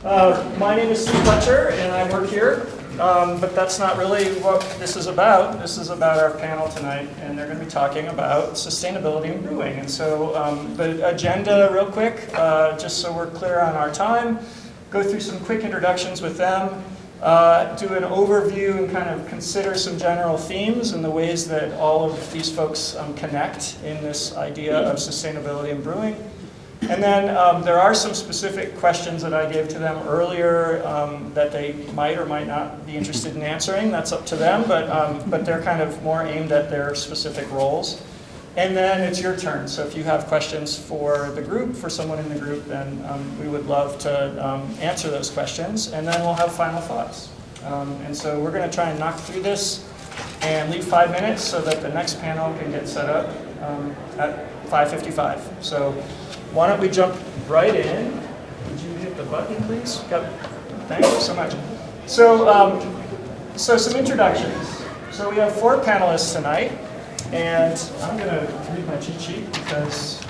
My name is Steve Fletcher, and I work here, but that's not really what this is about. This is about our panel tonight, and they're going to be talking about sustainability in brewing. And so the agenda, real quick, just so we're clear on our time, go through some quick introductions with them, do an overview and kind of consider some general themes and the ways that all of these folks connect in this idea of sustainability in brewing. And then there are some specific questions that I gave to them earlier that they might or might not be interested in answering. That's up to them, but they're kind of more aimed at their specific roles. And then it's your turn. So if you have questions for the group, for someone in the group, then we would love to answer those questions. And then we'll have final thoughts. And so we're going to try and knock through this and leave 5 minutes so that the next panel can get set up at 5:55. So why don't we jump right in? Would you hit the button, please? Yep. Thank you so much. So, so some introductions. So we have 4 panelists tonight, and I'm going to read my cheat sheet because,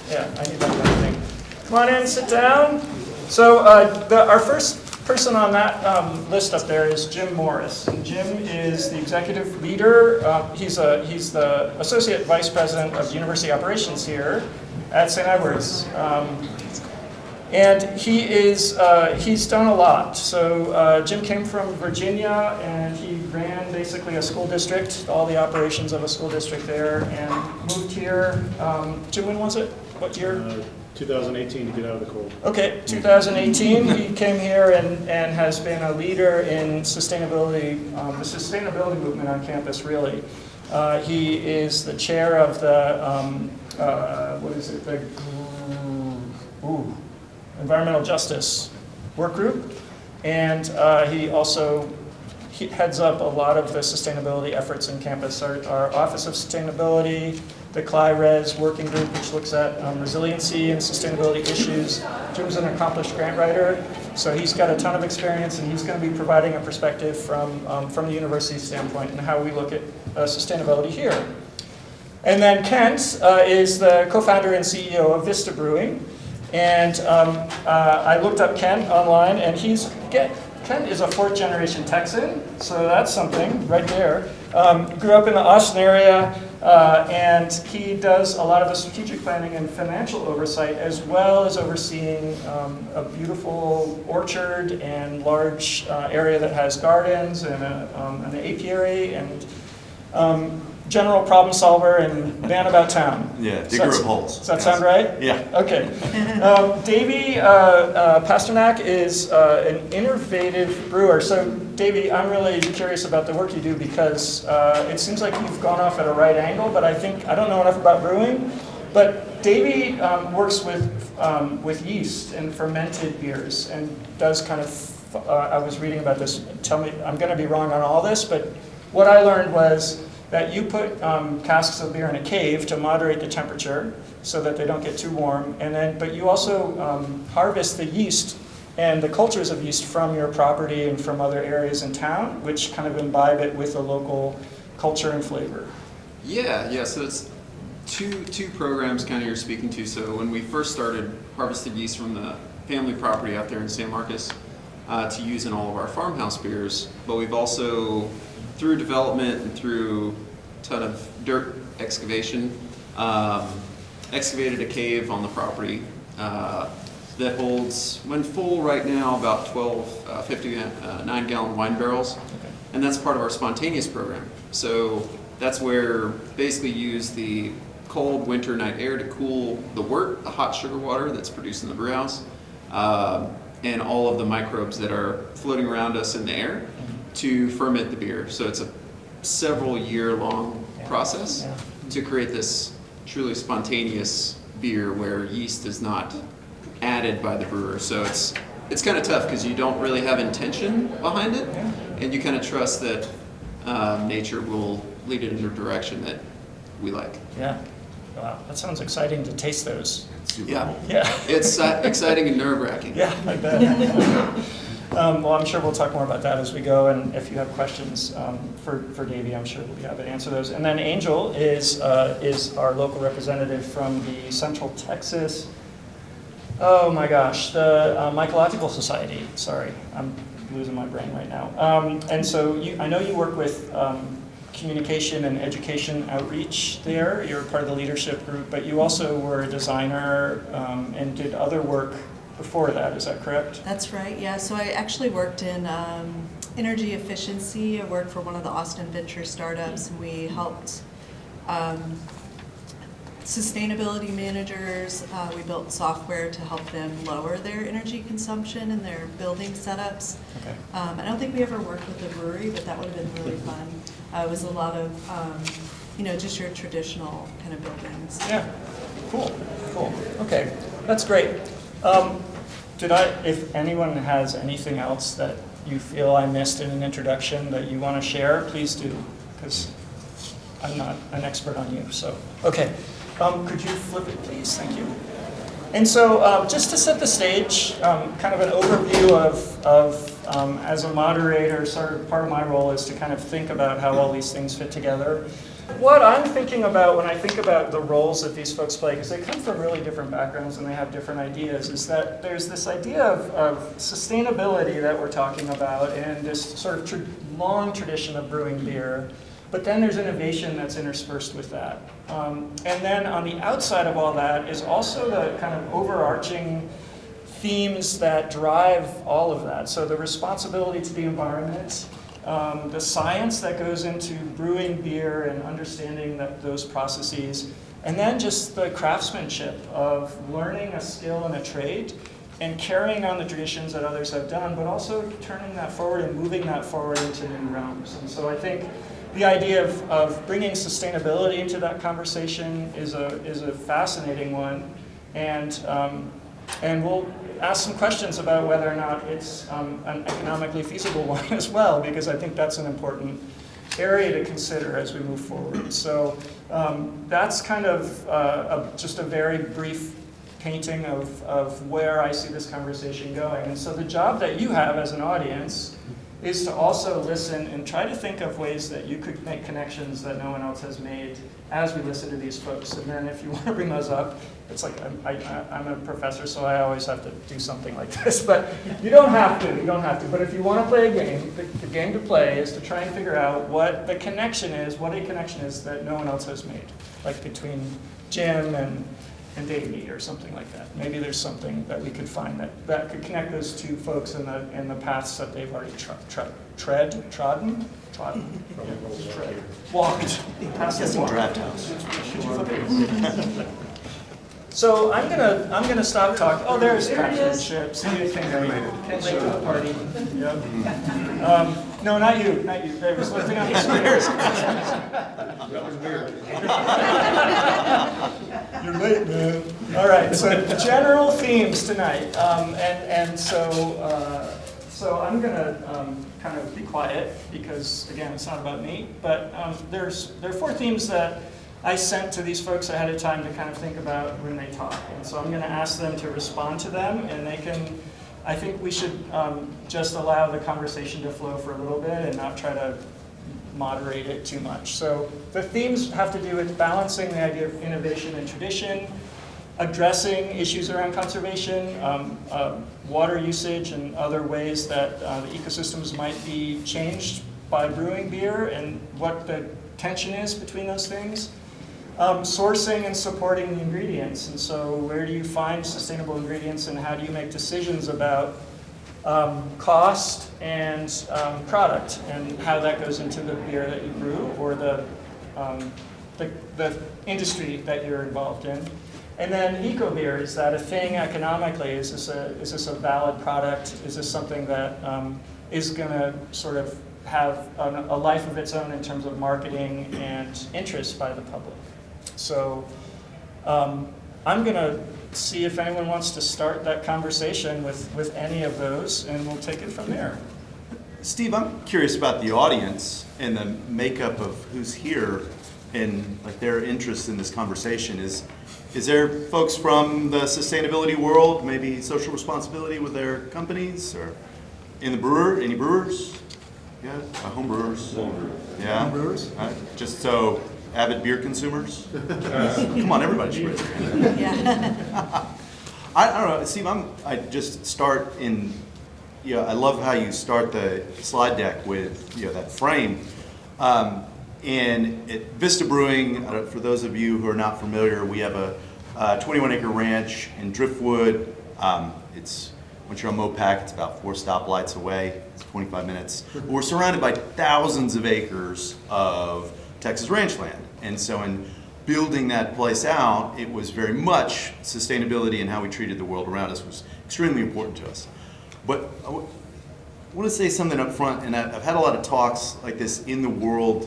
yeah, I need that kind of thing. Come on in, sit down. So our first person on that list up there is Jim Morris. And Jim is the executive leader. He's the associate vice president of university operations here at St. Edward's. And he's done a lot. So Jim came from Virginia, and he ran basically a school district, all the operations of a school district there, and moved here. Jim, when was it? What year? 2018 to get out of the cold. Okay, 2018. He came here and has been a leader in sustainability, the sustainability movement on campus, really. He is the chair of the what is it? The Environmental Justice Work Group, and he also heads up a lot of the sustainability efforts in campus. Our Office of Sustainability, the CLI-RES working group, which looks at resiliency and sustainability issues. Jim's an accomplished grant writer, so he's got a ton of experience, and he's going to be providing a perspective from the university standpoint and how we look at sustainability here. And then Kent is the co-founder and CEO of Vista Brewing. And I looked up Kent online, and Kent is a 4th-generation Texan, so that's something right there. Grew up in the Austin area, and he does a lot of the strategic planning and financial oversight, as well as overseeing a beautiful orchard and large area that has gardens and an apiary and general problem solver and man about town. Yeah, digger of holes. Does that sound right? Yeah. Okay. Davey Pasternak is an innovative brewer. So, Davey, I'm really curious about the work you do because it seems like you've gone off at a right angle, but I don't know enough about brewing. But Davey works with yeast and fermented beers and does kind of, I was reading about this, tell me, I'm going to be wrong on all this, but what I learned was that you put casks of beer in a cave to moderate the temperature so that they don't get too warm, but you also harvest the yeast and the cultures of yeast from your property and from other areas in town, which kind of imbibe it with a local culture and flavor. Yeah. So it's two programs kind of you're speaking to. So when we first started, harvested yeast from the family property out there in San Marcos to use in all of our farmhouse beers, but we've also, through development and through a ton of dirt excavation, excavated a cave on the property that holds, when full right now, about 12 9-gallon wine barrels. Okay. And that's part of our spontaneous program. So that's where basically use the cold winter night air to cool the wort, the hot sugar water that's produced in the brew house, and all of the microbes that are floating around us in the air to ferment the beer. So it's a several year long process to create this truly spontaneous beer where yeast is not added by the brewer. So it's kind of tough because you don't really have intention behind it, and you kind of trust that nature will lead it in a direction that we like. Yeah. Wow, that sounds exciting to taste those. Yeah. Yeah. It's exciting and nerve-wracking. Yeah, I bet. Well, I'm sure we'll talk more about that as we go, and if you have questions for Davey, I'm sure we'll be happy to answer those. And then Angel is our local representative from the Central Texas Oh my gosh, the Mycological Society. Sorry, I'm losing my brain right now. And so I know you work with communication and education outreach there. You're part of the leadership group, but you also were a designer and did other work before that. Is that correct? That's right, yeah. So I actually worked in energy efficiency. I worked for one of the Austin venture startups, and we helped sustainability managers. We built software to help them lower their energy consumption in their building setups. Okay. I don't think we ever worked with a brewery, but that would have been really fun. It was a lot of, just your traditional kind of buildings. Yeah, cool. Okay, that's great. If anyone has anything else that you feel I missed in an introduction that you want to share, please do, because I'm not an expert on you, so. Okay, could you flip it, please? Thank you. And so just to set the stage, kind of an overview of as a moderator, sort of part of my role is to kind of think about how all these things fit together. What I'm thinking about when I think about the roles that these folks play, because they come from really different backgrounds and they have different ideas, is that there's this idea of sustainability that we're talking about and this sort of long tradition of brewing beer. But then there's innovation that's interspersed with that. And then on the outside of all that is also the kind of overarching themes that drive all of that. So the responsibility to the environment, the science that goes into brewing beer and understanding those processes, and then just the craftsmanship of learning a skill and a trade and carrying on the traditions that others have done, but also turning that forward and moving that forward into new realms. And so I think the idea of bringing sustainability into that conversation is a fascinating one, and we'll ask some questions about whether or not it's an economically feasible one as well, because I think that's an important area to consider as we move forward. So that's kind of just a very brief painting of where I see this conversation going. And so the job that you have as an audience is to also listen and try to think of ways that you could make connections that no one else has made as we listen to these folks. And then if you want to bring those up, it's like I'm a professor, so I always have to do something like this. But you don't have to. But if you want to play a game, the game to play is to try and figure out what a connection is that no one else has made, like between Jim and Davey or something like that. Maybe there's something that we could find that could connect those two folks in the paths that they've already walked. Draft house. So I'm gonna stop talking. Oh, there's craftsmanship. See anything late to the party. Yep. No, not you. There was one thing on the screen. That was weird. You're late, man. All right. So general themes tonight, so I'm gonna kind of be quiet because again, it's not about me. But there are 4 themes that I sent to these folks ahead of time to kind of think about when they talk. And so I'm going to ask them to respond to them, and I think we should just allow the conversation to flow for a little bit and not try to moderate it too much. So the themes have to do with balancing the idea of innovation and tradition, addressing issues around conservation, water usage, and other ways that the ecosystems might be changed by brewing beer, and what the tension is between those things. Sourcing and supporting the ingredients, and so where do you find sustainable ingredients and how do you make decisions about cost and product and how that goes into the beer that you brew or the industry that you're involved in. And then eco-beer, is that a thing economically? Is this a valid product? Is this something that is going to sort of have a life of its own in terms of marketing and interest by the public? So I'm going to see if anyone wants to start that conversation with any of those, and we'll take it from there. Steve, I'm curious about the audience and the makeup of who's here and like their interest in this conversation. Is there folks from the sustainability world, maybe social responsibility with their companies, or in the any brewers? Yeah, home brewers. Yeah, Home brewers? Just so avid beer consumers. Come on, everybody should raise their hand. Yeah. I don't know, Steve, I just start in, I love how you start the slide deck with, that frame. And at Vista Brewing, for those of you who are not familiar, we have a 21-acre ranch in Driftwood. It's, once you're on Mopac, it's about 4 stoplights away. It's 25 minutes. We're surrounded by thousands of acres of Texas ranch land. And so in building that place out, it was very much sustainability and how we treated the world around us was extremely important to us. But I want to say something up front, and I've had a lot of talks like this in the world,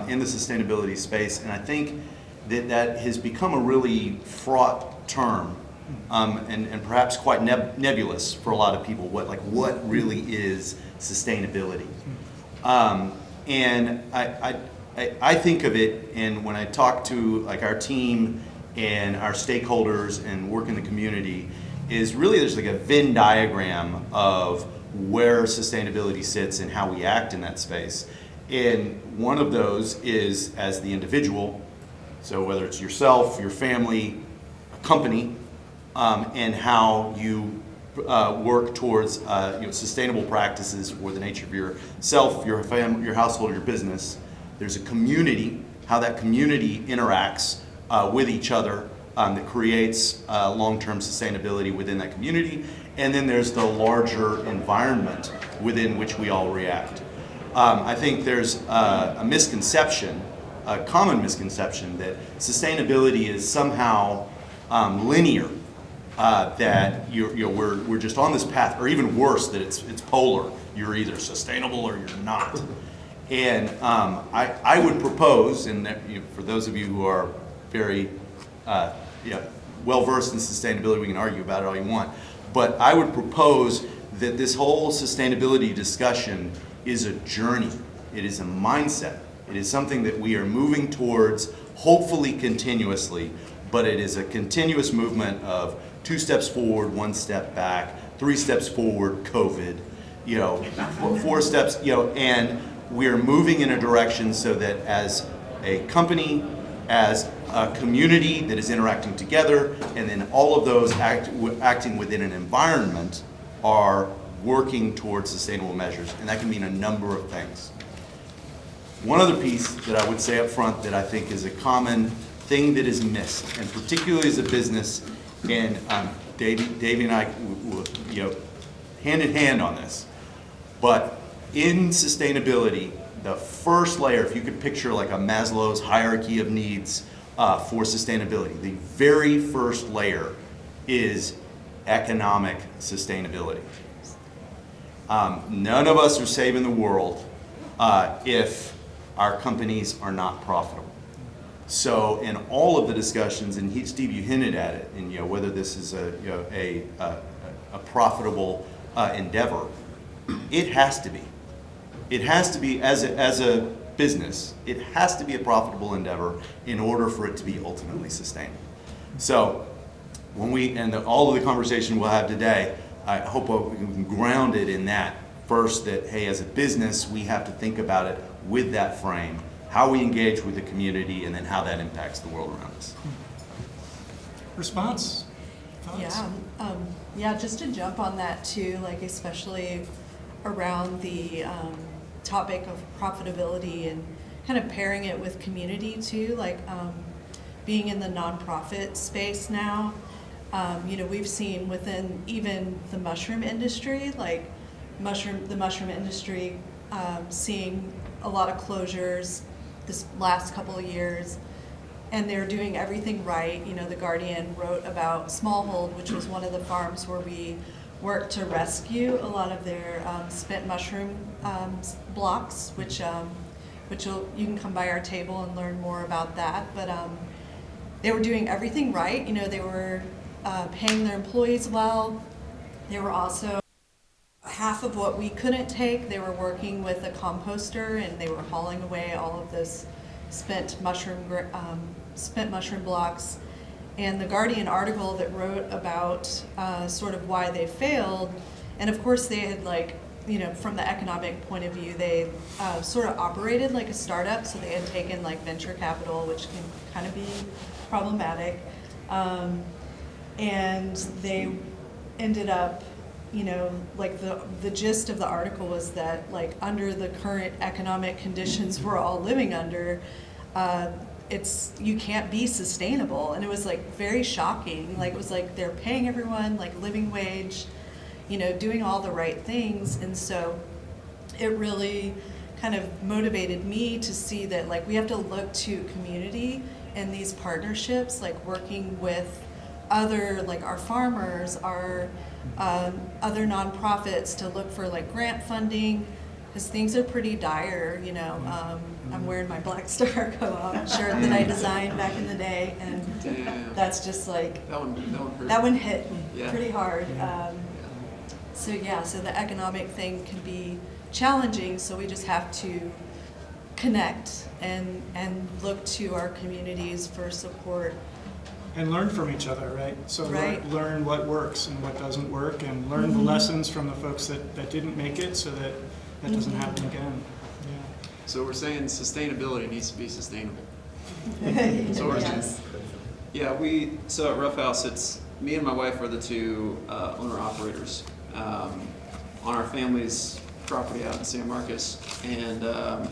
in the sustainability space, and I think that has become a really fraught term, and perhaps quite nebulous for a lot of people. What really is sustainability? And I think of it, and when I talk to like our team and our stakeholders and work in the community, is really there's like a Venn diagram of where sustainability sits and how we act in that space. And one of those is as the individual, so whether it's yourself, your family, a company, and how you work towards sustainable practices for the nature of yourself, your family, your household, your business. There's a community, how that community interacts with each other that creates long-term sustainability within that community. And then there's the larger environment within which we all react. I think there's a misconception, a common misconception, that sustainability is somehow linear, that we're just on this path, or even worse, that it's polar. You're either sustainable or you're not. And I would propose, and for those of you who are very well-versed in sustainability, we can argue about it all you want, but I would propose that this whole sustainability discussion is a journey. It is a mindset. It is something that we are moving towards, hopefully continuously, but it is a continuous movement of 2 steps forward, 1 step back, 3 steps forward, COVID, 4 steps, and we're moving in a direction so that as a company, as a community that is interacting together, and then all of those acting within an environment are working towards sustainable measures, and that can mean a number of things. One other piece that I would say up front that I think is a common thing that is missed, and particularly as a business, and Davey and I, hand in hand on this, but in sustainability, the first layer, if you could picture like a Maslow's hierarchy of needs for sustainability, the very first layer is economic sustainability. None of us are saving the world if our companies are not profitable. So in all of the discussions, and Steve, you hinted at it, and whether this is a profitable endeavor, it has to be. It has to be, as a business, it has to be a profitable endeavor in order for it to be ultimately sustainable. So when all of the conversation we'll have today, I hope we can ground it in that. First, that, hey, as a business, we have to think about it with that frame, how we engage with the community, and then how that impacts the world around us. Response? Thoughts? Yeah, just to jump on that too, like especially around the topic of profitability and kind of pairing it with community too, like being in the nonprofit space now, we've seen within even the mushroom industry, like the mushroom industry seeing a lot of closures this last couple of years, and they're doing everything right. The Guardian wrote about Smallhold, which was one of the farms where we worked to rescue a lot of their spent mushroom blocks, which you can come by our table and learn more about that. But they were doing everything right. They were paying their employees well. They were also half of what we couldn't take. They were working with a composter, and they were hauling away all of this spent mushroom blocks. And the Guardian article that wrote about sort of why they failed, and of course they had from the economic point of view, they sort of operated like a startup, so they had taken venture capital, which can kind of be problematic. And they ended up, you know, like the gist of the article was that like under the current economic conditions we're all living under, you can't be sustainable. And it was like very shocking. Like it was like they're paying everyone like living wage, you know, doing all the right things. And so it really kind of motivated me to see that like we have to look to community and these partnerships, like working with other, like our farmers, our other nonprofits to look for like grant funding, because things are pretty dire, you know. I'm wearing my Black Star Co-op shirt that I designed back in the day, and Damn. that's just like, That one hurt. that one hit Yeah. pretty hard. So the economic thing can be challenging, so we just have to connect and look to our communities for support. And learn from each other, right? So Right. learn what works and what doesn't work, and learn the lessons from the folks that didn't make it, so that doesn't happen again. Yeah. So we're saying sustainability needs to be sustainable. So we're Yes. Yeah, so at Rough House, it's me and my wife are the two owner-operators on our family's property out in San Marcos. And I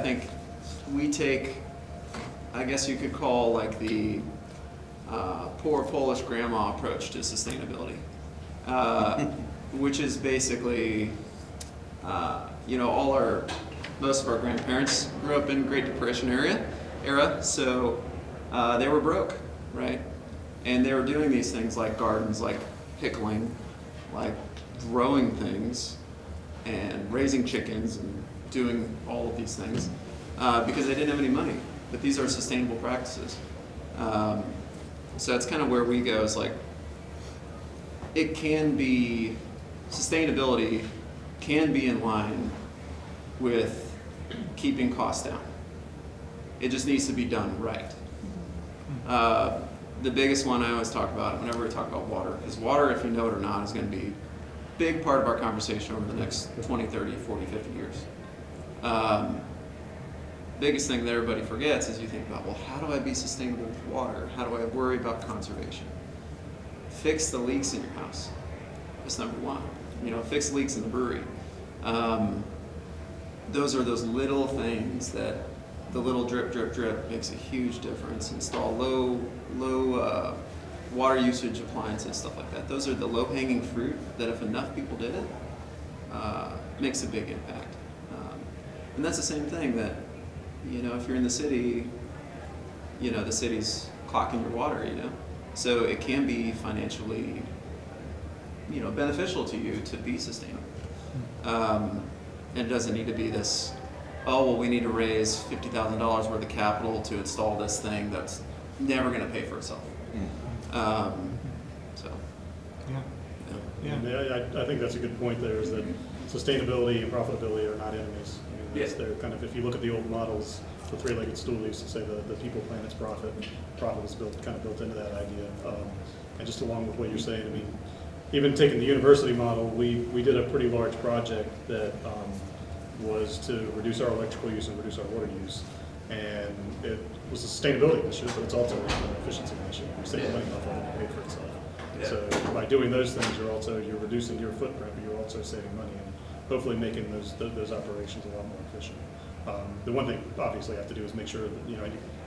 think we take, I guess you could call like the poor Polish grandma approach to sustainability, which is basically, most of our grandparents grew up in Great Depression era, so they were broke, right? And they were doing these things like gardens, like pickling, like growing things, and raising chickens, and doing all of these things because they didn't have any money. But these are sustainable practices. So that's kind of where we go, is like, it can be, sustainability can be in line with keeping costs down. It just needs to be done right. The biggest one I always talk about whenever we talk about water, because water, if you know it or not, is going to be a big part of our conversation over the next 20, 30, 40, 50 years. Biggest thing that everybody forgets is you think about, well, how do I be sustainable with water? How do I worry about conservation? Fix the leaks in your house. That's number one. Fix leaks in the brewery. Those are those little things that the little drip, drip, drip makes a huge difference. Install low water usage appliances, stuff like that. Those are the low-hanging fruit that if enough people did it, makes a big impact. And that's the same thing that, if you're in the city, the city's clocking your water, So it can be financially, beneficial to you to be sustainable. And it doesn't need to be this, we need to raise $50,000 worth of capital to install this thing that's never going to pay for itself. I think that's a good point there, is that sustainability and profitability are not enemies. They're kind of, if you look at the old models, the three-legged stool used to say the people, planets, profit. Profit was built into that idea. And just along with what you're saying, even taking the university model, we did a pretty large project that was to reduce our electrical use and reduce our water use. And it was a sustainability initiative, but it's also an efficiency initiative. You're saving money off of it to pay for itself. Yeah. So by doing those things, you're reducing your footprint, but you're also saving money and hopefully making those operations a lot more efficient. The one thing obviously you have to do is make sure that,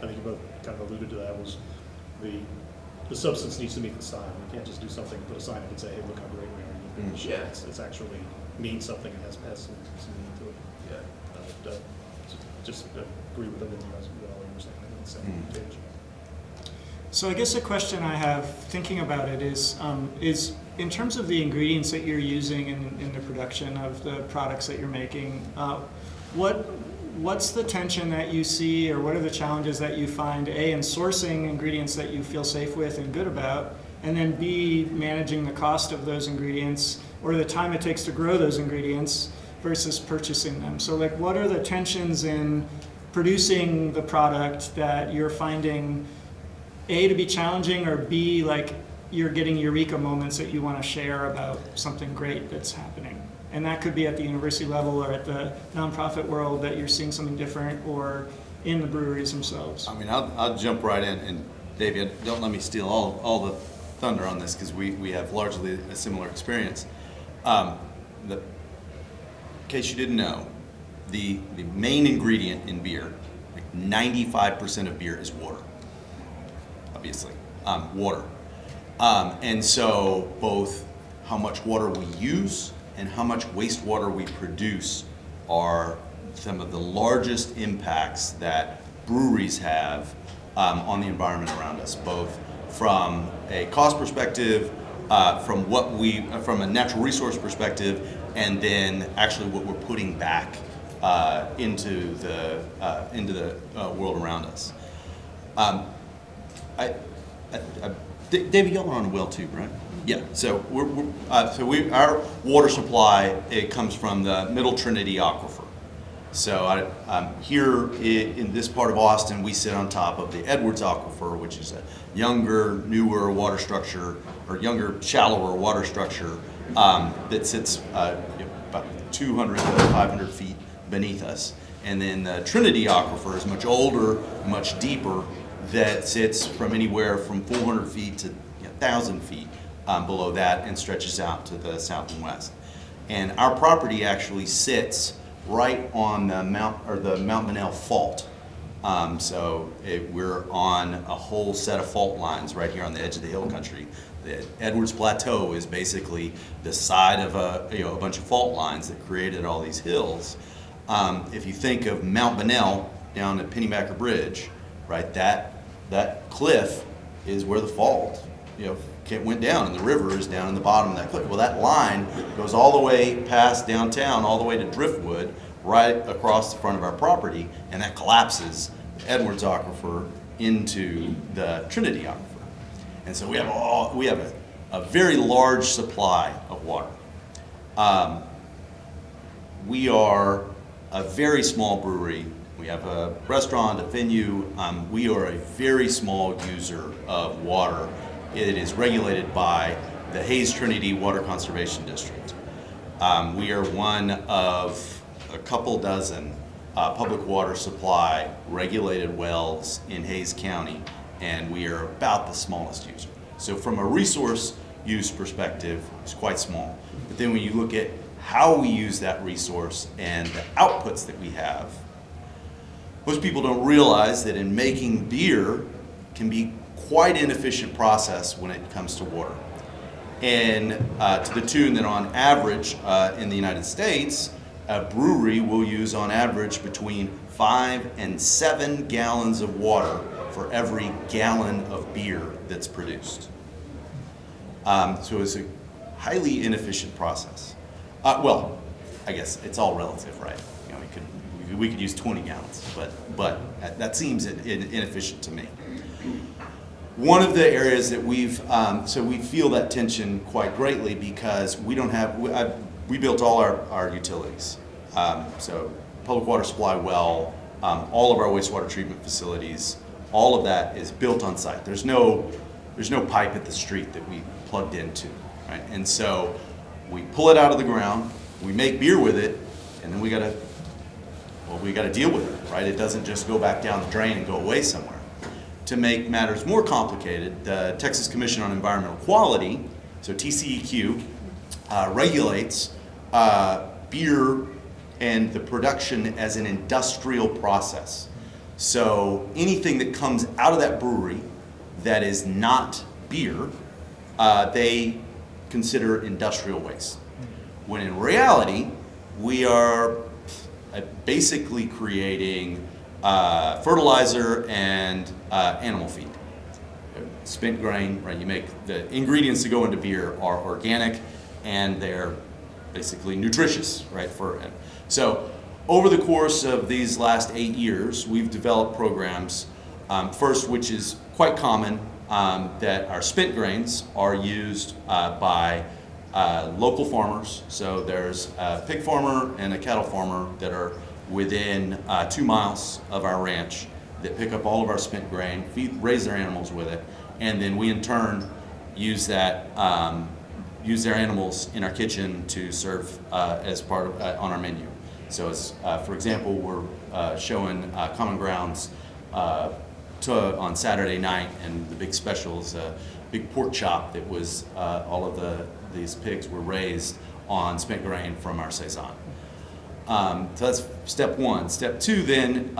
I think you both kind of alluded to that, was the substance needs to meet the sign. You can't just do something, put a sign up and say, hey, look how great we are. Yeah. It's actually means something and has some meaning to it. Yeah. Just agree with everything you guys all were saying. On the same page. So I guess a question I have thinking about it is in terms of the ingredients that you're using in the production of the products that you're making, what's the tension that you see, or what are the challenges that you find, A, in sourcing ingredients that you feel safe with and good about, and then B, managing the cost of those ingredients or the time it takes to grow those ingredients versus purchasing them? So what are the tensions in producing the product that you're finding, A, to be challenging, or B, you're getting eureka moments that you want to share about something great that's happening? And that could be at the university level or at the nonprofit world, that you're seeing something different, or in the breweries themselves. I'll jump right in, David, don't let me steal all the thunder on this because we have largely a similar experience. In case you didn't know, the main ingredient in beer, like 95% of beer is water, obviously, water. And so both how much water we use and how much wastewater we produce are some of the largest impacts that breweries have on the environment around us, both from a cost perspective, from a natural resource perspective, and then actually what we're putting back into the world around us. David, y'all are on a well too, right? Yeah. So our water supply, it comes from the Middle Trinity Aquifer. So here in this part of Austin, we sit on top of the Edwards Aquifer, which is a younger, newer water structure, or younger, shallower water structure that sits about 200 to 500 feet beneath us. And then the Trinity Aquifer is much older, much deeper, that sits from anywhere from 400 feet to 1,000 feet below that and stretches out to the south and west. And our property actually sits right on the Mount Monell Fault. We're on a whole set of fault lines right here on the edge of the hill country. The Edwards Plateau is basically the side of a bunch of fault lines that created all these hills. If you think of Mount Monell down at Pennybacker Bridge, right, that cliff is where the fault went down, and the river is down in the bottom of that cliff. Well, that line goes all the way past downtown, all the way to Driftwood, right across the front of our property, and that collapses the Edwards Aquifer into the Trinity Aquifer. And so we have a very large supply of water. We are a very small brewery. We have a restaurant, a venue. We are a very small user of water. It is regulated by the Hayes Trinity Water Conservation District. We are one of a couple dozen public water supply regulated wells in Hayes County, and we are about the smallest user. So from a resource use perspective, it's quite small. But then when you look at how we use that resource and the outputs that we have, most people don't realize that in making beer can be quite an inefficient process when it comes to water. And to the tune that on average in the United States, a brewery will use on average between 5 and 7 gallons of water for every gallon of beer that's produced. So it's a highly inefficient process. Well, I guess it's all relative, right? We could use 20 gallons, but that seems inefficient to me. One of the areas that we feel that tension quite greatly because we don't have, we built all our utilities. So public water supply well, all of our wastewater treatment facilities, all of that is built on site. There's no pipe at the street that we plugged into, right? And so we pull it out of the ground, we make beer with it, and then we gotta deal with it, right? It doesn't just go back down the drain and go away somewhere. To make matters more complicated, the Texas Commission on Environmental Quality, so TCEQ, regulates beer and the production as an industrial process. So anything that comes out of that brewery that is not beer, they consider industrial waste. When in reality, we are basically creating fertilizer and animal feed. Spent grain, right? You make the ingredients that go into beer are organic and they're basically nutritious, right? So over the course of these last 8 years, we've developed programs, first, which is quite common, that our spent grains are used by local farmers. So there's a pig farmer and a cattle farmer that are within 2 miles of our ranch that pick up all of our spent grain, raise their animals with it, and then we in turn use that, use their animals in our kitchen to serve as part of on our menu. So as, for example, we're showing Common Grounds on Saturday night, and the big special is a big pork chop that was all of these pigs were raised on spent grain from our saison. So that's step one. Step two, then,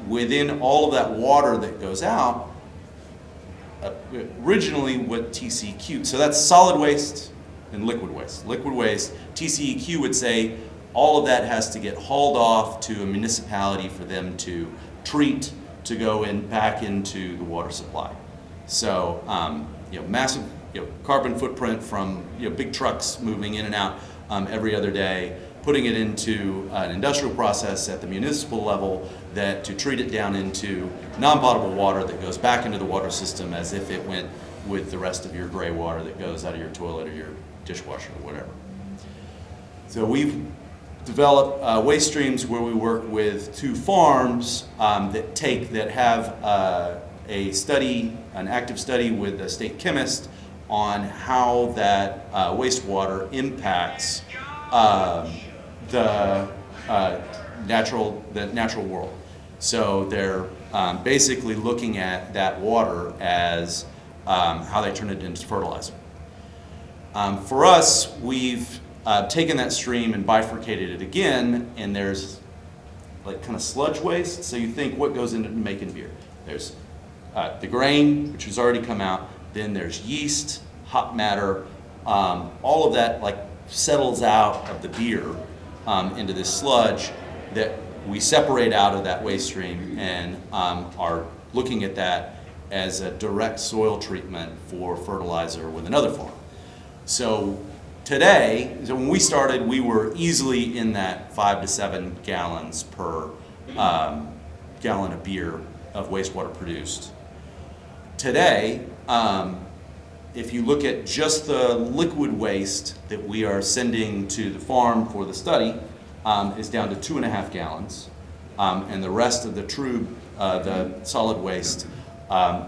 within all of that water that goes out, originally what TCEQ, so that's solid waste and liquid waste. Liquid waste, TCEQ would say all of that has to get hauled off to a municipality for them to treat to go back into the water supply. So, massive carbon footprint from big trucks moving in and out every other day, putting it into an industrial process at the municipal level to treat it down into non-potable water that goes back into the water system as if it went with the rest of your gray water that goes out of your toilet or your dishwasher or whatever. So we've developed waste streams where we work with 2 farms that have an active study with a state chemist on how that wastewater impacts the natural world. So they're basically looking at that water as how they turn it into fertilizer. For us, we've taken that stream and bifurcated it again, and there's like kind of sludge waste. So you think what goes into making beer? There's the grain, which has already come out. Then there's yeast, hop matter. All of that like settles out of the beer into this sludge that we separate out of that waste stream and are looking at that as a direct soil treatment for fertilizer with another farm. So today, so when we started, we were easily in that 5 to 7 gallons per gallon of beer of wastewater produced. Today, if you look at just the liquid waste that we are sending to the farm for the study, is down to 2.5 gallons, and the rest of the solid waste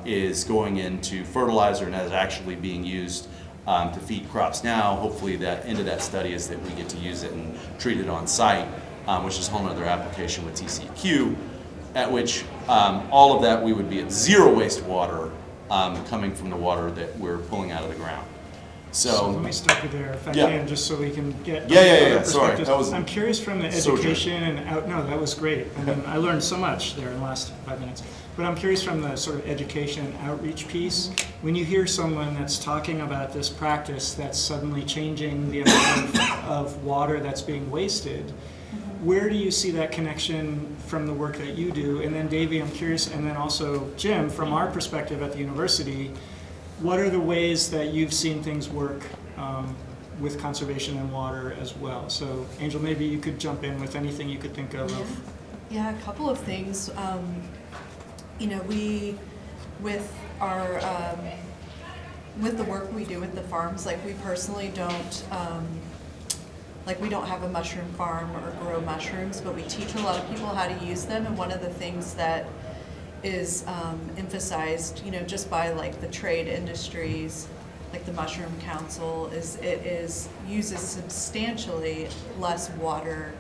is going into fertilizer and is actually being used to feed crops. Now, hopefully, that end of that study is that we get to use it and treat it on site, which is a whole other application with TCEQ, at which all of that we would be at zero wastewater coming from the water that we're pulling out of the ground. So let me stop you there if I Yeah. can, just so we can get Yeah. Sorry, perspectives. that was I'm curious from the so education no, that was great. I mean, I learned so much there in the last 5 minutes. But I'm curious from the sort of education and outreach piece. When you hear someone that's talking about this practice that's suddenly changing the amount of water that's being wasted, where do you see that connection from the work that you do? And then Davey, I'm curious, and then also Jim, from our perspective at the university, what are the ways that you've seen things work with conservation and water as well? So Angel, maybe you could jump in with anything you could think of. Yeah, a couple of things. We, with our, with the work we do with the farms, like we personally don't, we don't have a mushroom farm or grow mushrooms, but we teach a lot of people how to use them. And one of the things that is emphasized, just by like the trade industries, like the Mushroom Council, uses substantially less water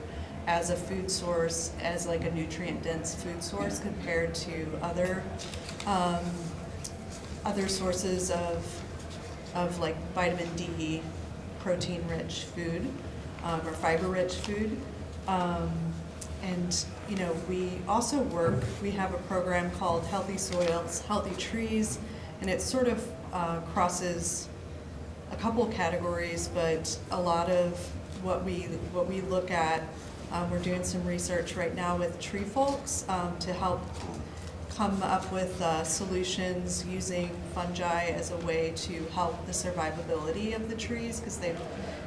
as a food source, as like a nutrient-dense food source compared to other sources of like vitamin D, protein-rich food, or fiber-rich food. And we also we have a program called Healthy Soils, Healthy Trees, and it sort of crosses a couple categories, but a lot of what we look at, we're doing some research right now with tree folks to help come up with solutions using fungi as a way to help the survivability of the trees, because they've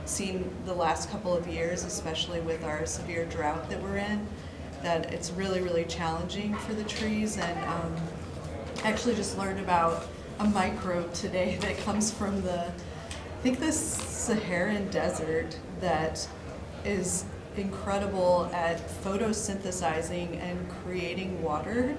seen the last couple of years, especially with our severe drought that we're in, that it's really, really challenging for the trees. And I actually just learned about a microbe today that comes from the Saharan desert that is incredible at photosynthesizing and creating water.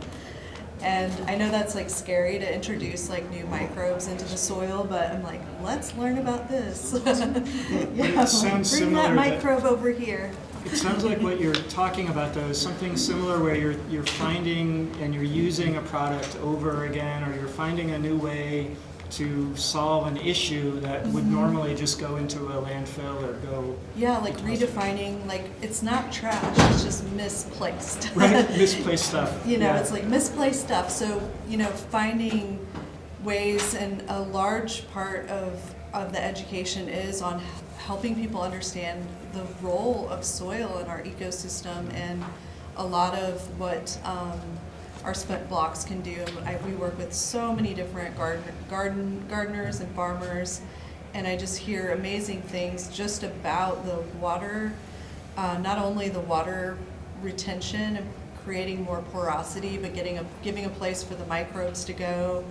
And I know that's like scary to introduce like new microbes into the soil, but I'm like, let's learn about this. It sounds bring similar that to- microbe over here. It sounds like what you're talking about, though, is something similar where you're finding and you're using a product over again, or you're finding a new way to solve an issue that would normally just go into a landfill or go. Yeah, like redefining, like, it's not trash, it's just misplaced. Right, misplaced stuff. You know, Yeah. it's like misplaced stuff. So, you know, finding ways, and a large part of the education is on helping people understand the role of soil in our ecosystem, and a lot of what our spent blocks can do. We work with so many different gardeners and farmers, and I just hear amazing things just about the water, not only the water retention and creating more porosity, but giving a place for the microbes to go,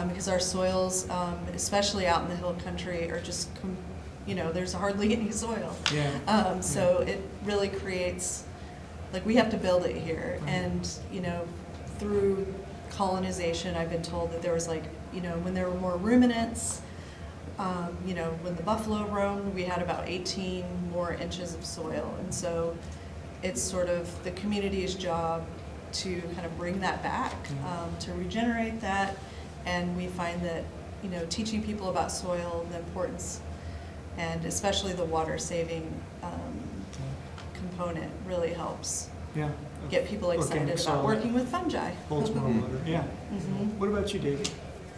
because our soils, especially out in the hill country, are just there's hardly any soil. Yeah. So it really creates, like, we have to build it here. Right. And, through colonization, I've been told that there was, like, when there were more ruminants, when the buffalo roamed, we had about 18 more inches of soil. And so it's sort of the community's job to kind of bring that back, to regenerate that. And we find that, teaching people about soil, the importance, and especially the water saving component really helps Yeah. get people excited Organic about soil working with fungi. holds more water. Yeah. Mhm. What about you, David?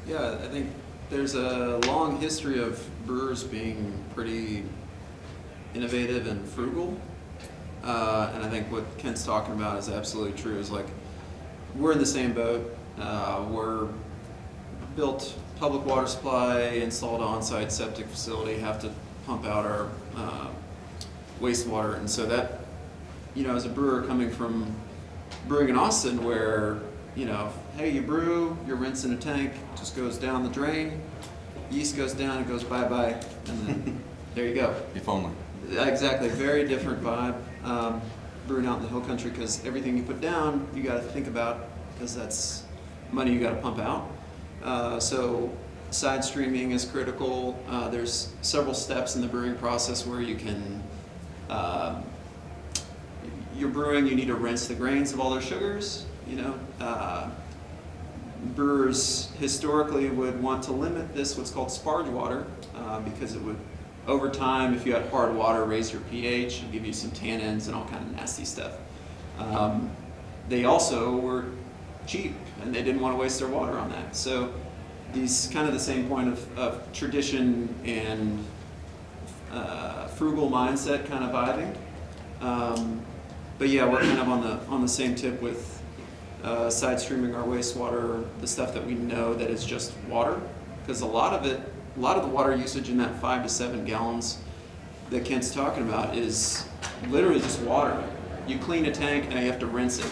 Yeah, I think there's a long history of brewers being pretty innovative and frugal. And I think what Kent's talking about is absolutely true. Is like, we're in the same boat. We're built public water supply, installed an on-site septic facility, have to pump out our wastewater. And so that, as a brewer coming from brewing in Austin, where, hey, you brew, you're rinsing a tank, it just goes down the drain, yeast goes down, it goes bye-bye, and then there you go. If only. Exactly, very different vibe. Brewing out in the hill country, because everything you put down, you got to think about, because that's money you got to pump out. So side streaming is critical. There's several steps in the brewing process where you can, you're brewing, you need to rinse the grains of all their sugars. Brewers historically would want to limit this, what's called sparge water, because it would, over time, if you had hard water, raise your pH and give you some tannins and all kind of nasty stuff. They also were cheap, and they didn't want to waste their water on that. So these kind of the same point of tradition and frugal mindset kind of vibing. But yeah, we're kind of on the same tip with side streaming our wastewater, the stuff that we know that is just water, because a lot of the water usage in that 5 to 7 gallons that Kent's talking about is literally just water. You clean a tank and you have to rinse it.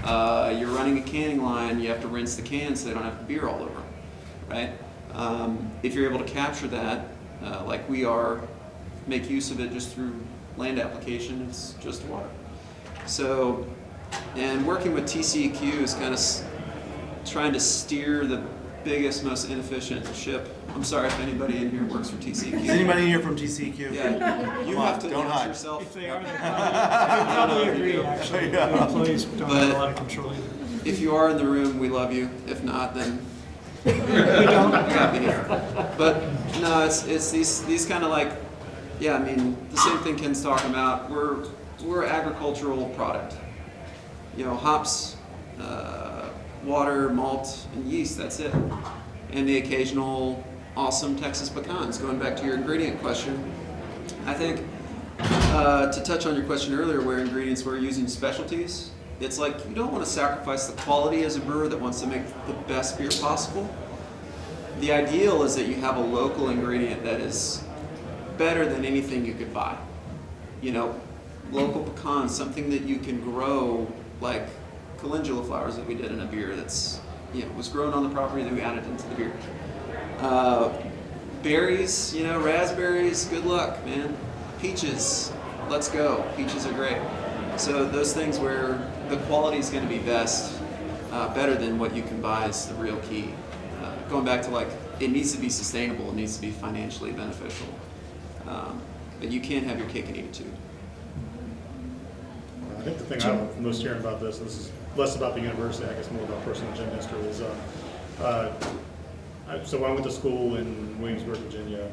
You're running a canning line, you have to rinse the cans so they don't have beer all over them, right? If you're able to capture that, like we are, make use of it just through land application, it's just water. So, and working with TCEQ is kind of trying to steer the biggest, most inefficient ship. I'm sorry if anybody in here works for TCEQ. Is anybody here from TCQ? Yeah, you Come have on, to don't announce hide. yourself. If they are, they probably agree, actually. Yeah. The employees don't have a lot of control either. If you are in the room, we love you. If not, then We don't. we got me here. But no, it's these kind of like, yeah, I mean, the same thing Ken's talking about. We're agricultural product. Hops, water, malt, and yeast, that's it. And the occasional awesome Texas pecans. Going back to your ingredient question, I think to touch on your question earlier where ingredients we're using specialties, it's like you don't want to sacrifice the quality as a brewer that wants to make the best beer possible. The ideal is that you have a local ingredient that is better than anything you could buy. Local pecans, something that you can grow, like calendula flowers that we did in a beer that's, was grown on the property that we added into the beer. Berries, raspberries, good luck, man. Peaches, let's go. Peaches are great. So those things where the quality is going to be best, better than what you can buy is the real key. Going back to it needs to be sustainable, it needs to be financially beneficial. But you can't have your cake and eat it too. I think the thing I love most hearing about this is less about the university, I guess more about personal gym history, is so I went to school in Williamsburg, Virginia,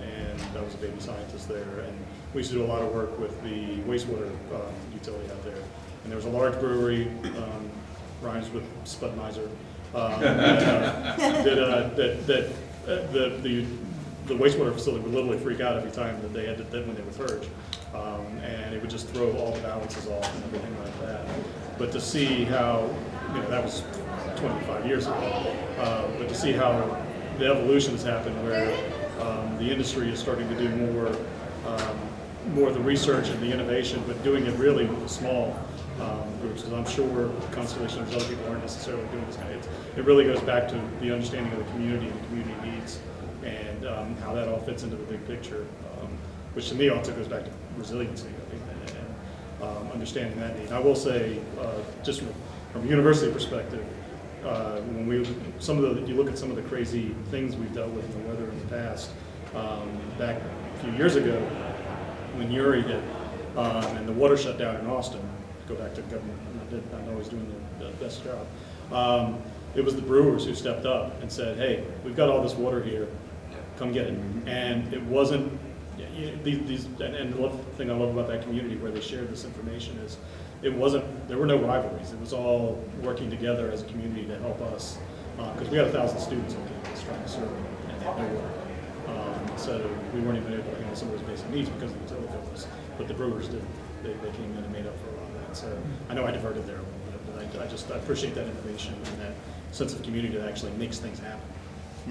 and I was a baby scientist there, and we used to do a lot of work with the wastewater utility out there. And there was a large brewery, rhymes with Spudmeiser, the wastewater facility would literally freak out every time that they had to, when they would purge. And it would just throw all the balances off and everything like that. But to see how, that was 25 years ago, but to see how the evolution has happened where the industry is starting to do more of the research and the innovation, but doing it really with the small groups, because I'm sure Constellation and other people aren't necessarily doing this kind of, it really goes back to the understanding of the community and the community needs, and how that all fits into the big picture, which to me also goes back to resiliency, I think, and understanding that need. I will say, just from a university perspective, when you look at some of the crazy things we've dealt with in the weather in the past, back a few years ago, when Uri hit, and the water shut down in Austin, to go back to government, I'm always doing the best job. It was the brewers who stepped up and said, hey, we've got all this water here, come get it. And it wasn't, and the thing I love about that community where they shared this information is, there were no rivalries. It was all working together as a community to help us, because we had 1,000 students on campus trying to serve them, and they had no water. So we weren't even able to handle some of those basic needs because of the utility companies, but the brewers did. They came in and made up for a lot of that. So I know I diverted there a little bit, but I appreciate that innovation and that sense of community that actually makes things happen.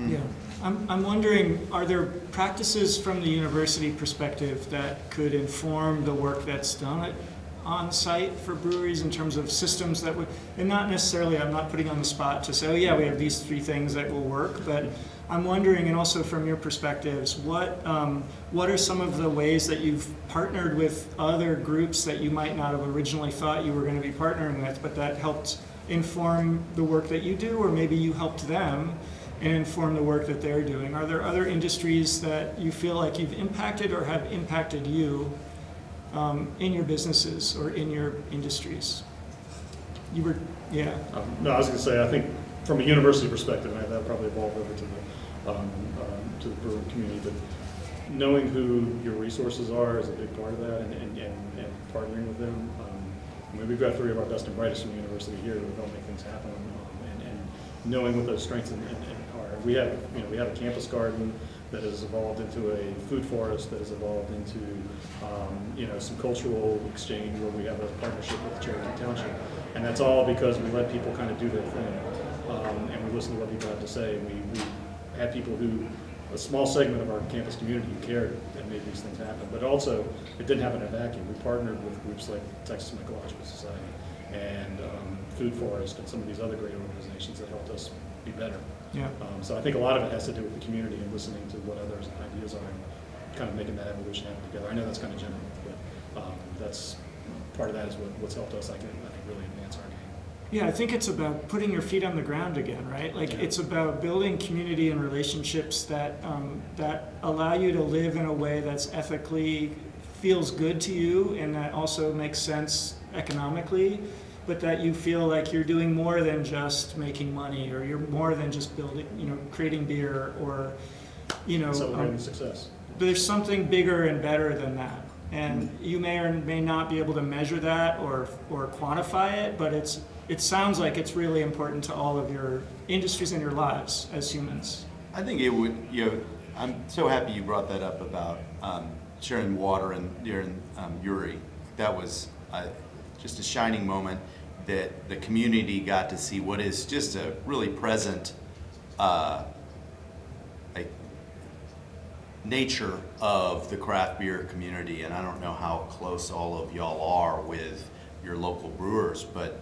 Yeah, I'm wondering, are there practices from the university perspective that could inform the work that's done on site for breweries in terms of systems that would, and not necessarily, I'm not putting on the spot to say, oh yeah, we have these 3 things that will work, but I'm wondering, and also from your perspectives, what are some of the ways that you've partnered with other groups that you might not have originally thought you were going to be partnering with, but that helped inform the work that you do, or maybe you helped them and inform the work that they're doing? Are there other industries that you feel like you've impacted or have impacted you in your businesses or in your industries? Yeah. No, I was going to say, I think from a university perspective, and that probably evolved over to the brewing community, but knowing who your resources are is a big part of that, and partnering with them. I mean, we've got 3 of our best and brightest from the university here who help make things happen, and knowing what those strengths are. We have a campus garden that has evolved into a food forest, that has evolved into some cultural exchange where we have a partnership with Cherokee Township, and that's all because we let people kind of do their thing, and we listen to what people have to say. We had people a small segment of our campus community who cared and made these things happen, but also it didn't happen in a vacuum. We partnered with groups like Texas Mycological Society and Food Forest and some of these other great organizations that helped us be better. Yeah. So I think a lot of it has to do with the community and listening to what others' ideas are and kind of making that evolution happen together. I know that's kind of general, but that's part of that is what's helped us, I think, really advance our game. Yeah, I think it's about putting your feet on the ground again, right? Like, it's about building community and relationships that that allow you to live in a way that's ethically feels good to you, and that also makes sense economically, but that you feel like you're doing more than just making money, or you're more than just building, creating beer, or, Celebrating success. But there's something bigger and better than that. And you may or may not be able to measure that or quantify it, but it sounds like it's really important to all of your industries and your lives as humans. I think it would, I'm so happy you brought that up about sharing water during Uri. That was just a shining moment that the community got to see what is just a really present nature of the craft beer community. And I don't know how close all of y'all are with your local brewers, but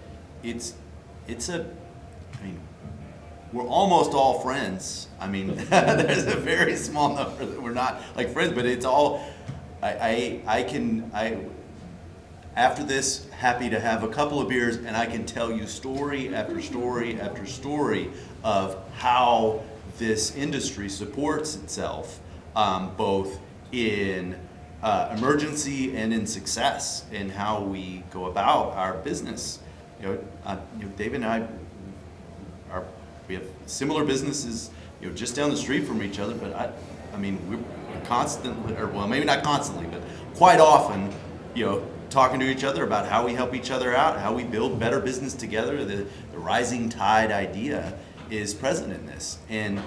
we're almost all friends. I mean, there's a very small number that we're not like friends, but it's all, after this, happy to have a couple of beers, and I can tell you story after story after story of how this industry supports itself, both in emergency and in success in how we go about our business. David and I we have similar businesses, just down the street from each other. But I mean, we're constantly, or well, maybe not constantly, but quite often, talking to each other about how we help each other out, how we build better business together. The rising tide idea is present in this, and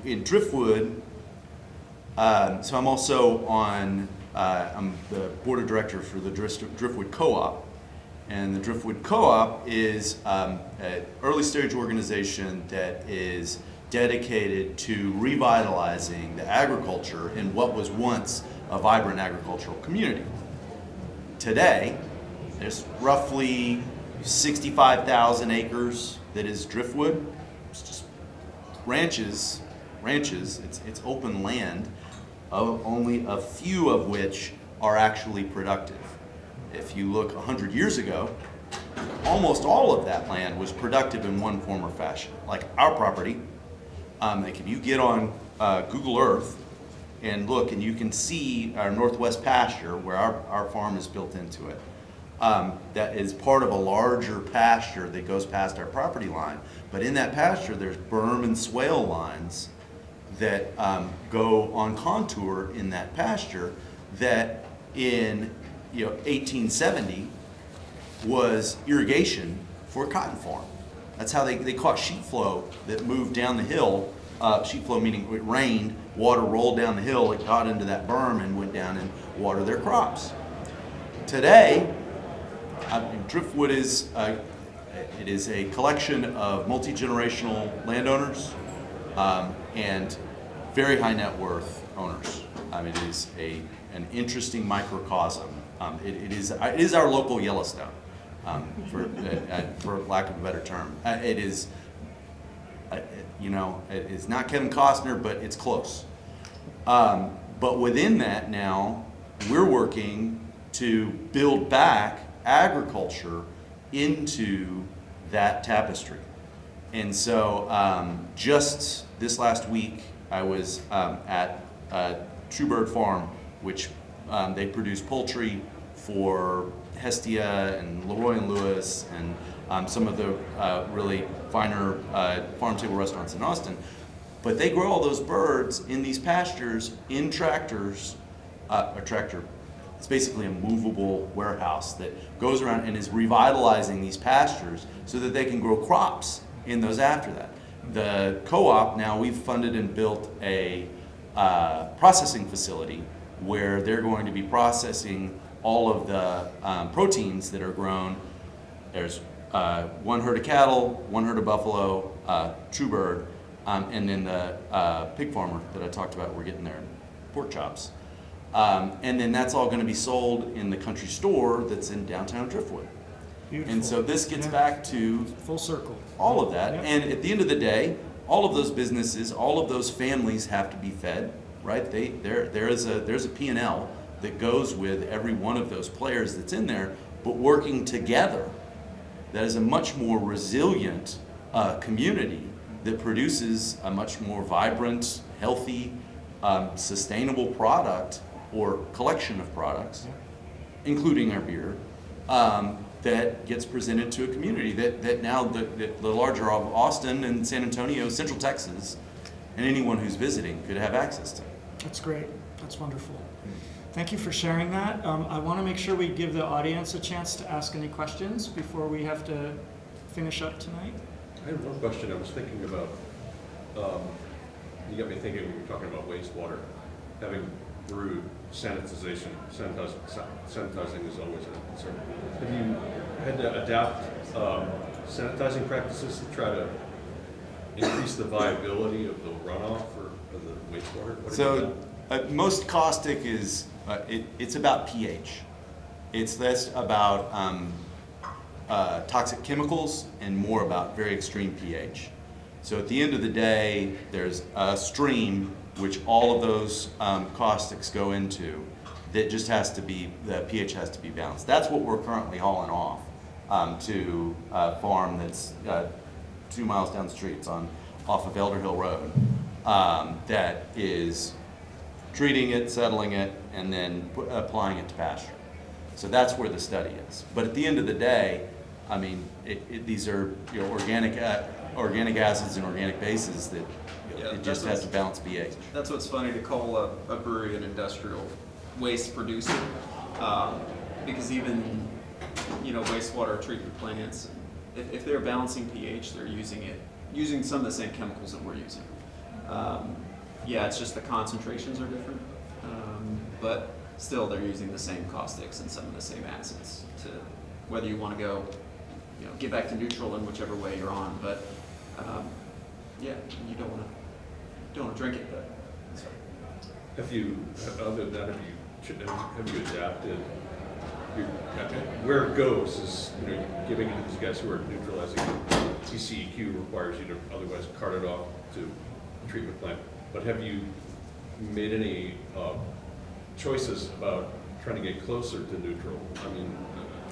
in Driftwood. So I'm also on, I'm the board of directors for the Driftwood Co-op. And the Driftwood Co-op is an early stage organization that is dedicated to revitalizing the agriculture in what was once a vibrant agricultural community. Today, there's roughly 65,000 acres that is Driftwood. It's just ranches, it's open land, only a few of which are actually productive. If you look 100 years ago, almost all of that land was productive in one form or fashion. Like our property, like if you get on Google Earth and look, and you can see our northwest pasture where our farm is built into it. That is part of a larger pasture that goes past our property line. But in that pasture, there's berm and swale lines that go on contour in that pasture that in 1870 was irrigation for a cotton farm. That's how they caught sheet flow that moved down the hill. Sheet flow meaning it rained, water rolled down the hill, it got into that berm and went down and watered their crops. Today, Driftwood is it is a collection of multi-generational landowners and very high net worth owners. It is an interesting microcosm. It is our local Yellowstone, for lack of a better term. It is, it is not Kevin Costner, but it's close. But within that now, we're working to build back agriculture into that tapestry. And so just this last week, I was at True Bird Farm, which they produce poultry for Hestia and Leroy and Lewis and some of the really finer farm-table restaurants in Austin. But they grow all those birds in these pastures in tractors. A tractor, it's basically a movable warehouse that goes around and is revitalizing these pastures so that they can grow crops in those after that. The co-op now, we've funded and built a processing facility where they're going to be processing all of the proteins that are grown. There's one herd of cattle, one herd of buffalo, True Bird, and then the pig farmer that I talked about, we're getting their pork chops. And then that's all going to be sold in the country store that's in downtown Driftwood. Beautiful. And so this gets back to Full circle. all of that. Yeah. And at the end of the day, all of those businesses, all of those families have to be fed, right? There's a P&L that goes with every one of those players that's in there, but working together, that is a much more resilient community that produces a much more vibrant, healthy, sustainable product or collection of products, including our beer, that gets presented to a community that now the larger of Austin and San Antonio, Central Texas, and anyone who's visiting could have access to. That's great. That's wonderful. Thank you for sharing that. I want to make sure we give the audience a chance to ask any questions before we have to finish up tonight. I have one question I was thinking about. You got me thinking when you're talking about wastewater. Having brewed, sanitizing is always a concern. Have you had to adapt sanitizing practices to try to increase the viability of the runoff or of the wastewater? What have you done? Most caustic is, it's about pH. It's less about toxic chemicals and more about very extreme pH. So at the end of the day, there's a stream which all of those caustics go into that just has to be, the pH has to be balanced. That's what we're currently hauling off to a farm that's 2 miles down the street. It's off of Elder Hill Road. That is treating it, settling it, and then applying it to pasture. So that's where the study is. But at the end of the day, I mean, these are organic acids and organic bases that it just has to balance pH. That's what's funny to call a brewery an industrial waste producer, because even wastewater treatment plants, if they're balancing pH, they're using some of the same chemicals that we're using. Yeah, it's just the concentrations are different, but still they're using the same caustics and some of the same acids to whether you want to go, get back to neutral in whichever way you're on. But yeah, you don't want to drink it. But Have you, other than that, have you adapted? Where it goes is, giving it to these guys who are neutralizing it. TCEQ requires you to otherwise cart it off to a treatment plant. But have you made any choices about trying to get closer to neutral? I mean,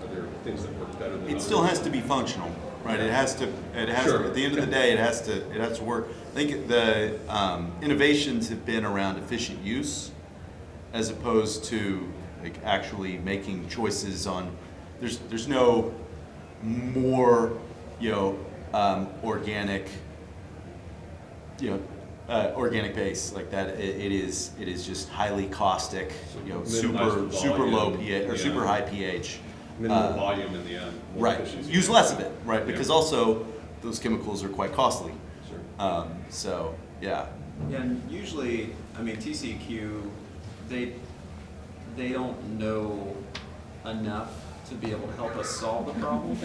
are there things that work better than others? It still has to be functional, right? It has to, Sure. at the end of the day, it has to work. I think the innovations have been around efficient use as opposed to like actually making choices on, there's no more, organic, organic base like that. It is just highly caustic, Minimize the super low volume. pH or Yeah. super high pH. Minimal volume in the end. more Right. efficiency. Use less of it, right? Yeah. Because also those chemicals are quite costly. Sure. So yeah. and usually, I mean, TCEQ, they don't know enough to be able to help us solve the problem,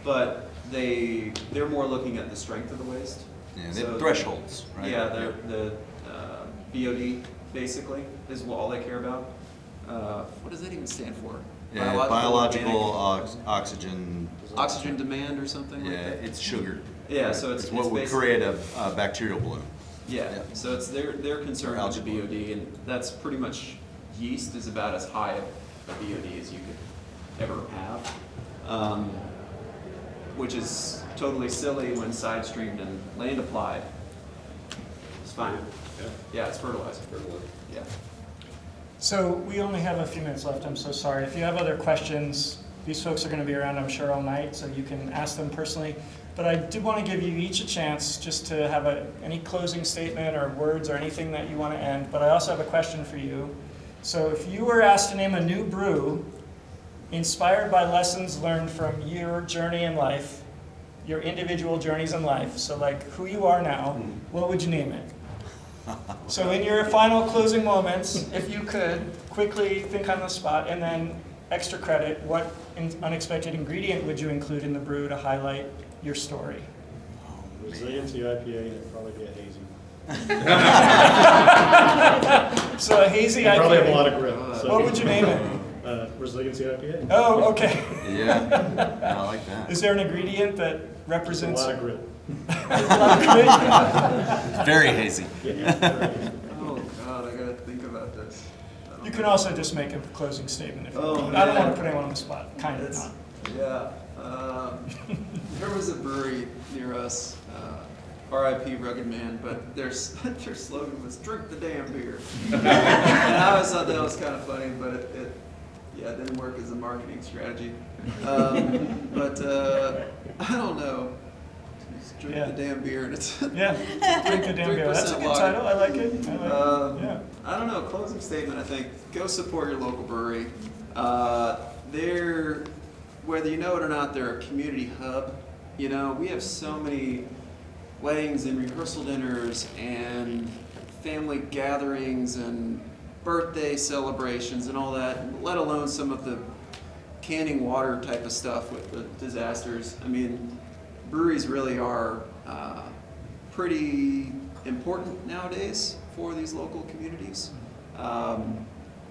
but they're more looking at the strength of the waste. Yeah, So- thresholds, right? Yeah, the BOD basically is all they care about. What does that even stand for? Yeah, biological organic- oxygen. oxygen demand or something like Yeah, that? it's sugar. Yeah, so it's what would basically- create a bacterial bloom. Yeah, Yeah. so it's they're concerned with the Algae bloom. BOD, and that's pretty much, yeast is about as high a BOD as you could ever have, which is totally silly when side streamed and land applied. It's fine. Yeah. Yeah, it's fertilizer. Fertilizer. Yeah. So we only have a few minutes left, I'm so sorry. If you have other questions, these folks are going to be around, I'm sure, all night, so you can ask them personally. But I did want to give you each a chance just to have any closing statement or words or anything that you want to end. But I also have a question for you. So if you were asked to name a new brew inspired by lessons learned from your journey in life, your individual journeys in life, so like who you are now, what would you name it? So in your final closing moments, if you could, quickly think on the spot, and then extra credit, what unexpected ingredient would you include in the brew to highlight your story? Resiliency IPA, and it'd probably be a hazy. So a hazy It'd probably have a lot IPA. of grip. So, What would you name it? Resiliency IPA. Oh, okay. Yeah, I like that. Is there an ingredient that It's a represents lot of grip. Very hazy. Oh God, I gotta think about this. You can also just make a closing statement if you Oh, want. I don't man. want to put anyone on the spot, kind of It's- not. Yeah. There was a brewery near us, RIP Rugged Man, but their slogan was "Drink the damn beer," and I always thought that was kind of funny, but it didn't work as a marketing strategy. But I don't know. Just drink Yeah. the damn beer, and it's Yeah, drink the damn beer. That's a 3% good lager. title. I like it. I like it. Yeah. I don't know. Closing statement. I think go support your local brewery. They're, whether you know it or not, they're a community hub. We have so many weddings and rehearsal dinners and family gatherings and birthday celebrations and all that. Let alone some of the canning water type of stuff with the disasters. I mean, breweries really are pretty important nowadays for these local communities.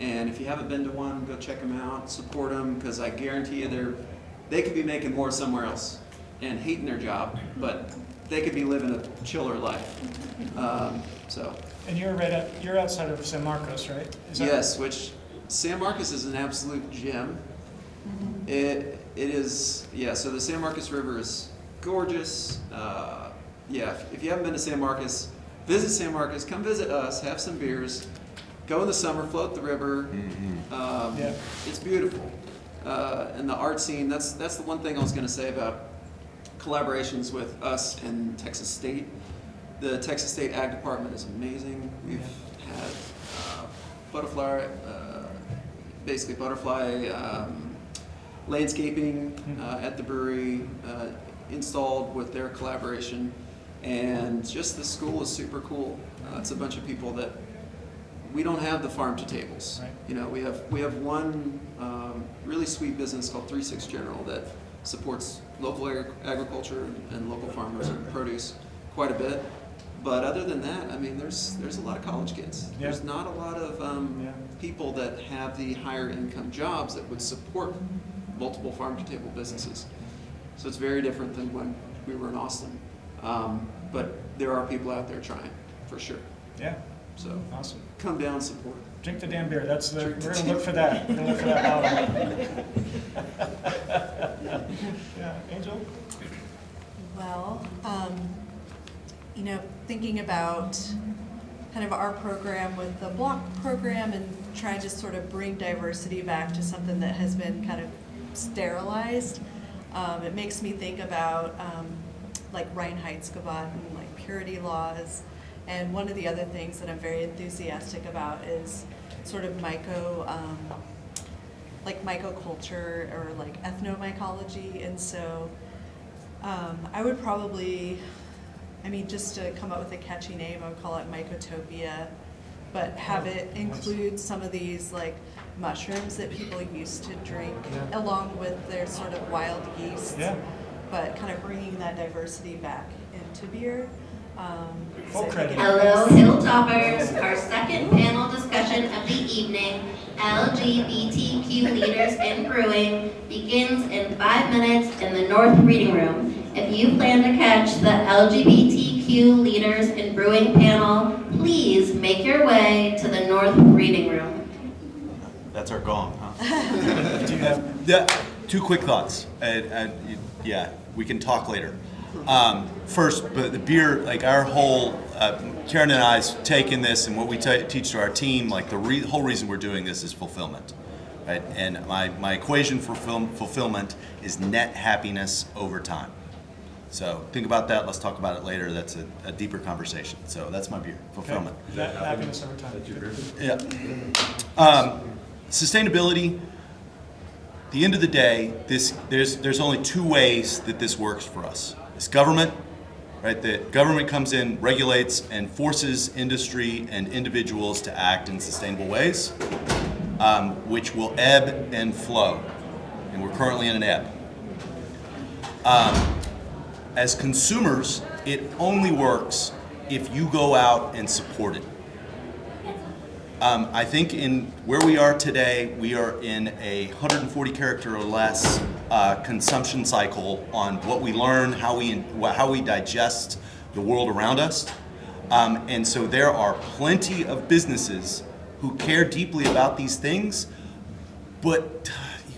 And if you haven't been to one, go check them out, support them, because I guarantee you they could be making more somewhere else and hating their job, but they could be living a chiller life. So And you're outside of San Marcos, right? Is that- yes, which San Marcos is an absolute gem. It is, yeah. So the San Marcos River is gorgeous. Yeah, if you haven't been to San Marcos, visit San Marcos. Come visit us. Have some beers. go in the summer, float the river. Yeah. It's beautiful. And the art scene, that's the one thing I was going to say about collaborations with us and Texas State. The Texas State Ag Department is amazing. We've had butterfly landscaping at the brewery installed with their collaboration. And just the school is super cool. It's a bunch of people that we don't have the farm to tables. Right. You know, we have one really sweet business called 36 General that supports local agriculture and local farmers and produce quite a bit. But other than that, I mean, there's a lot of college kids. Yeah. There's not a lot of people that have the higher income jobs that would support multiple farm to table businesses. So it's very different than when we were in Austin. But there are people out there trying, for sure. Yeah, So awesome. come down, support. Drink the damn beer. We're gonna look for that. We're gonna look for that bottle. Yeah, Angel? Well, thinking about kind of our program with the block program and trying to sort of bring diversity back to something that has been kind of sterilized, it makes me think about like Reinheitsgebot and like purity laws. And one of the other things that I'm very enthusiastic about is sort of mycoculture or like ethnomycology. And so I would probably, just to come up with a catchy name, I would call it Mycotopia, but have it include some of these like mushrooms that people used to drink along with their sort of wild yeast, but kind of bringing that diversity back into beer. Full credit. Hello, Hilltoppers. Our second panel discussion of the evening, LGBTQ Leaders in Brewing, begins in 5 minutes in the North Reading Room. If you plan to catch the LGBTQ Leaders in Brewing panel, please make your way to the North Reading Room. That's our gong, huh? Do you have? Yeah, 2 quick thoughts. We can talk later. First, but the beer, like our whole, Karen and I's taken this, and what we teach to our team, like the whole reason we're doing this is fulfillment, right? And my equation for fulfillment is net happiness over time. So think about that. Let's talk about it later. That's a deeper conversation. So that's my beer, fulfillment. That happiness over time. That's your beer? Yeah. Sustainability. At the end of the day, there's only 2 ways that this works for us. It's government, right? The government comes in, regulates, and forces industry and individuals to act in sustainable ways, which will ebb and flow. And we're currently in an ebb. As consumers, it only works if you go out and support it. I think in where we are today, we are in a 140 character or less consumption cycle on what we learn, how we digest the world around us. And so there are plenty of businesses who care deeply about these things, but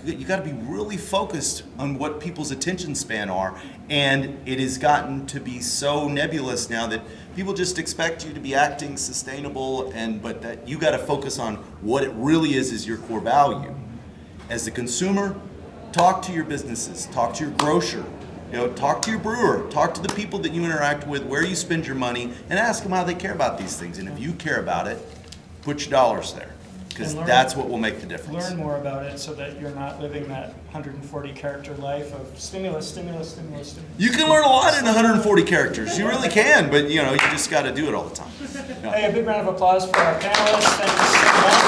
you got to be really focused on what people's attention span are. And it has gotten to be so nebulous now that people just expect you to be acting sustainable, but that you got to focus on what it really is your core value. As the consumer, talk to your businesses, talk to your grocer, talk to your brewer, talk to the people that you interact with, where you spend your money, and ask them how they care about these things. And if you care about it, put your dollars there, because that's what will make the difference. Learn more about it so that you're not living that 140 character life of stimulus. You can learn a lot in 140 characters. You really can, but you just got to do it all the time. Hey, a big round of applause for our panelists. Thank you so much.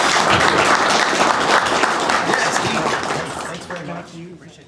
Yes, Steve. Thanks very much. Appreciate it.